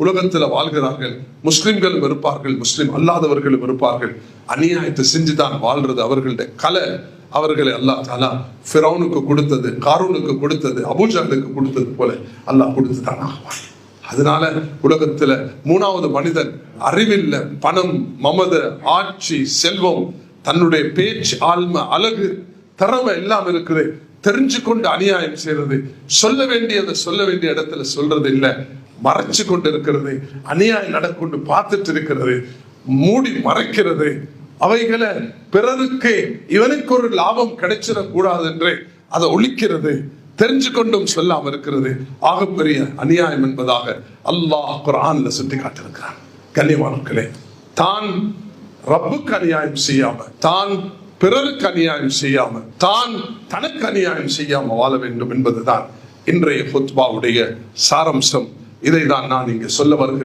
உலகத்துல வாழ்கிறார்கள். முஸ்லிம்களும் இருப்பார்கள், முஸ்லிம் அல்லாதவர்களும் இருப்பார்கள். அநியாயத்தை செஞ்சுதான் வாழ்றது அவர்களுடைய கலை. அவர்களை அல்லாஹ் தஆலா ஃபிரௌனுக்கு கொடுத்தது, காரூனுக்கு கொடுத்தது, அபூஜஹலுக்கு கொடுத்தது போல அல்லாஹ் கொடுத்துதான் ஆகுவான். அதனால உலகத்துல மூணாவது மனிதன் அறிவில்ல, பணம், மமத, ஆட்சி, செல்வம், தன்னுடைய பேச்சு, ஆழ்மை, அழகு, திறமை எல்லாம் இருக்குது, தெரிஞ்சு கொண்டு அநியாயம் செய்யறது, சொல்ல வேண்டிய இடத்துல சொல்றது இல்லை, மறைச்சு கொண்டு இருக்கிறது, அநியாயம் நடக்கொண்டு பார்த்துட்டு இருக்கிறது, மூடி மறைக்கிறது, அவைகளை பிறருக்கு இவனுக்கு ஒரு லாபம் கிடைச்சிடக்கூடாது என்று அதை ஒழிக்கிறது, தெரிஞ்சு கொண்டும் சொல்லாம இருக்கிறது ஆகப்பெரிய அநியாயம் என்பதாக அல்லாஹ் குர்ஆன்ல சுட்டி காட்டியிருக்கிறான். கண்ணியமானவர்களே, தான் ரப்புக்கு அநியாயம் செய்யாம, தான் பிறருக்கு அநியாயம் செய்யாம, தான் தனக்கு அநியாயம் செய்யாம வாழ வேண்டும் என்பதுதான் இன்றைய ஹுத்பாவுடைய சாரம்சம். இதை தான் நான் இங்கு சொல்ல வருகிறேன்.